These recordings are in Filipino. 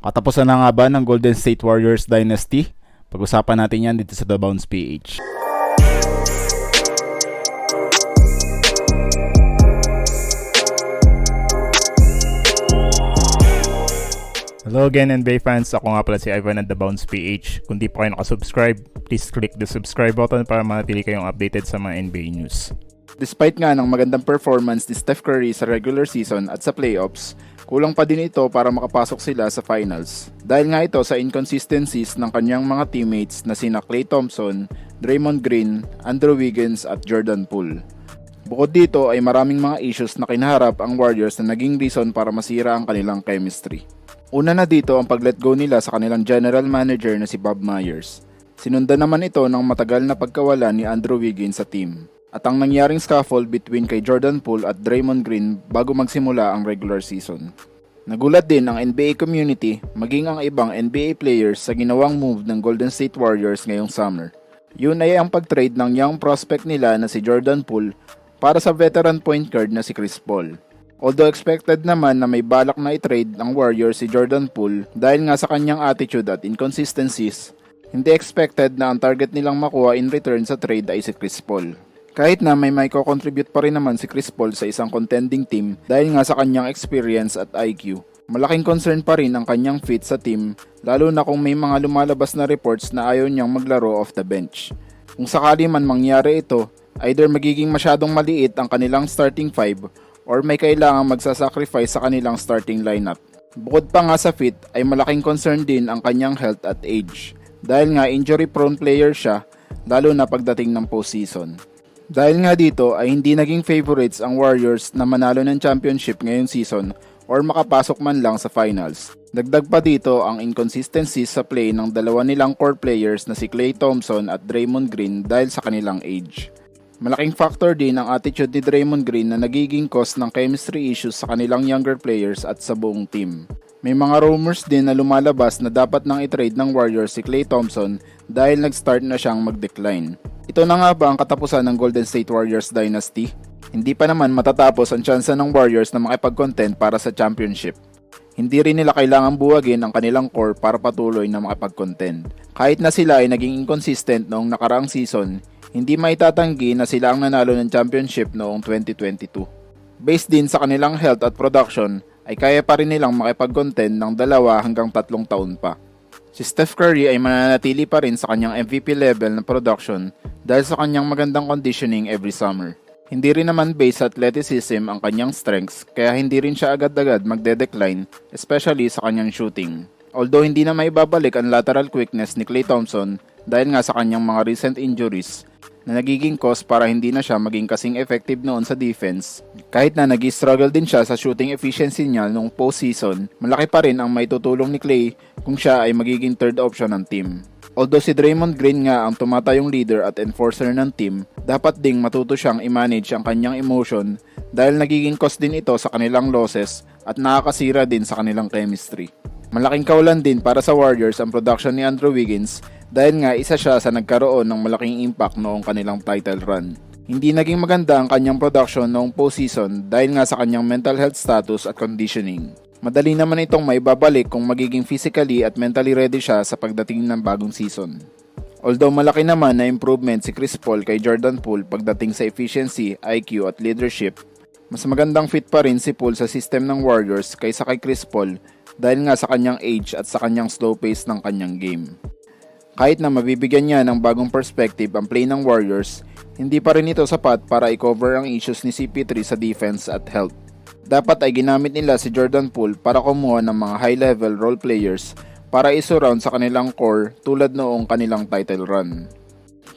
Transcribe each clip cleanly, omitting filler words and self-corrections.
Katapusan na nga ba ng Golden State Warriors Dynasty? Pag-usapan natin yan dito sa The Bounce PH. Hello again NBA fans, ako nga pala si Ivan at The Bounce PH. Kung di pa kayo nakasubscribe, please click the subscribe button para manatili kayong updated sa mga NBA news. Despite nga ng magandang performance ni Steph Curry sa regular season at sa playoffs, kulang pa din ito para makapasok sila sa finals. Dahil nga ito sa inconsistencies ng kanyang mga teammates na sina Klay Thompson, Draymond Green, Andrew Wiggins at Jordan Poole. Bukod dito ay maraming mga issues na kinaharap ang Warriors na naging reason para masira ang kanilang chemistry. Una na dito ang pag-let go nila sa kanilang general manager na si Bob Myers. Sinundan naman ito ng matagal na pagkawala ni Andrew Wiggins sa team. At ang nangyaring scuffle between kay Jordan Poole at Draymond Green bago magsimula ang regular season. Nagulat din ang NBA community maging ang ibang NBA players sa ginawang move ng Golden State Warriors ngayong summer. Yun ay ang pag-trade ng young prospect nila na si Jordan Poole para sa veteran point guard na si Chris Paul. Although expected naman na may balak na i-trade ang Warriors si Jordan Poole dahil nga sa kanyang attitude at inconsistencies, hindi expected na ang target nilang makuha in return sa trade ay si Chris Paul. Kahit na may contribute pa rin naman si Chris Paul sa isang contending team dahil nga sa kanyang experience at IQ. Malaking concern pa rin ang kanyang fit sa team lalo na kung may mga lumalabas na reports na ayaw niyang maglaro off the bench. Kung sakali man mangyari ito, either magiging masyadong maliit ang kanilang starting five or may kailangang magsasacrifice sa kanilang starting lineup. Bukod pa nga sa fit ay malaking concern din ang kanyang health at age dahil nga injury prone player siya lalo na pagdating ng postseason. Dahil nga dito ay hindi naging favorites ang Warriors na manalo ng championship ngayong season or makapasok man lang sa finals. Dagdag pa dito ang inconsistencies sa play ng dalawa nilang core players na si Klay Thompson at Draymond Green dahil sa kanilang age. Malaking factor din ang attitude ni Draymond Green na nagiging cause ng chemistry issues sa kanilang younger players at sa buong team. May mga rumors din na lumalabas na dapat nang i-trade ng Warriors si Klay Thompson dahil nag-start na siyang mag-decline. Ito na nga ba ang katapusan ng Golden State Warriors Dynasty? Hindi pa naman matatapos ang tsansa ng Warriors na makipag-contend para sa championship. Hindi rin nila kailangang buwagin ang kanilang core para patuloy na makipag-contend. Kahit na sila ay naging inconsistent noong nakaraang season, hindi maitatanggi na sila ang nanalo ng championship noong 2022. Based din sa kanilang health at production, ay kaya pa rin nilang makipag-contend ng 2 hanggang 3 taon pa. Si Steph Curry ay mananatili pa rin sa kanyang MVP level na production dahil sa kanyang magandang conditioning every summer. Hindi rin naman based sa athleticism ang kanyang strengths kaya hindi rin siya agad-agad magde-decline, especially sa kanyang shooting. Although hindi na maibabalik ang lateral quickness ni Klay Thompson dahil nga sa kanyang mga recent injuries na nagiging cause para hindi na siya maging kasing effective noon sa defense. Kahit na nag-struggle din siya sa shooting efficiency niya noong postseason, malaki pa rin ang maitutulong ni Klay kung siya ay magiging third option ng team. Although si Draymond Green nga ang tumatayong leader at enforcer ng team, dapat ding matuto siyang i-manage ang kanyang emotion dahil nagiging cause din ito sa kanilang losses at nakakasira din sa kanilang chemistry. Malaking kawalan din para sa Warriors ang production ni Andrew Wiggins dahil nga isa siya sa nagkaroon ng malaking impact noong kanilang title run. Hindi naging maganda ang kanyang production noong postseason dahil nga sa kanyang mental health status at conditioning. Madali naman itong maibabalik kung magiging physically at mentally ready siya sa pagdating ng bagong season. Although malaki naman na improvement si Chris Paul kay Jordan Poole pagdating sa efficiency, IQ at leadership, mas magandang fit pa rin si Poole sa system ng Warriors kaysa kay Chris Paul dahil nga sa kanyang age at sa kanyang slow pace ng kanyang game. Kahit na mabibigyan niya ng bagong perspective ang play ng Warriors, hindi pa rin ito sapat para i-cover ang issues ni CP3 sa defense at health. Dapat ay ginamit nila si Jordan Poole para kumuha ng mga high-level role players para isurround sa kanilang core tulad noong kanilang title run.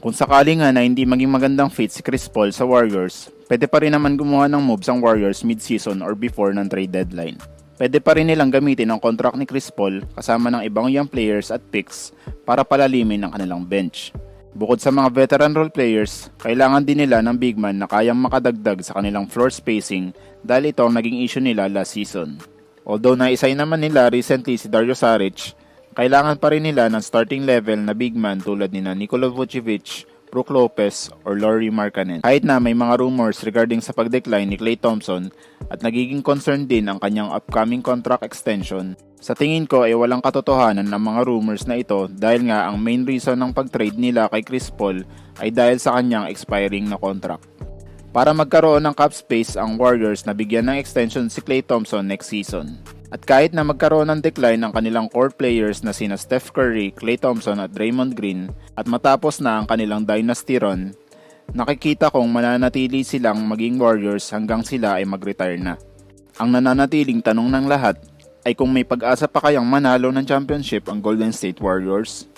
Kung sakali nga na hindi maging magandang fit si Chris Paul sa Warriors, pwede pa rin naman gumawa ng moves ang Warriors mid-season or before ng trade deadline. Pwede pa rin nilang gamitin ang contract ni Chris Paul kasama ng ibang young players at picks para palalimin ang kanilang bench. Bukod sa mga veteran role players, kailangan din nila ng big man na kayang makadagdag sa kanilang floor spacing dahil ito ang naging issue nila last season. Although naisay naman nila recently si Dario Saric, kailangan pa rin nila ng starting level na big man tulad ni Nikola Vucevic Brook Lopez or Lauri Markkanen. Kahit na may mga rumors regarding sa pag-decline ni Klay Thompson at nagiging concern din ang kanyang upcoming contract extension, sa tingin ko ay walang katotohanan ng mga rumors na ito dahil nga ang main reason ng pag-trade nila kay Chris Paul ay dahil sa kanyang expiring na contract. Para magkaroon ng cap space ang Warriors na bigyan ng extension si Klay Thompson next season. At kahit na magkaroon ng decline ang kanilang core players na sina Steph Curry, Klay Thompson at Draymond Green at matapos na ang kanilang dynasty run, nakikita kong mananatili silang maging Warriors hanggang sila ay mag-retire na. Ang nananatiling tanong ng lahat ay kung may pag-asa pa kayang manalo ng championship ang Golden State Warriors.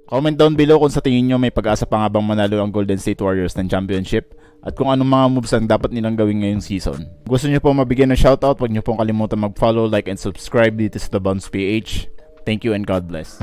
Comment down below kung sa tingin nyo may pag-asa pa nga bang manalo ang Golden State Warriors ng championship at kung anong mga moves ang dapat nilang gawin ngayong season. Kung gusto nyo po mabigyan ng shoutout, huwag nyo pong kalimutan mag-follow, like, and subscribe dito sa The Bounce PH. Thank you and God bless.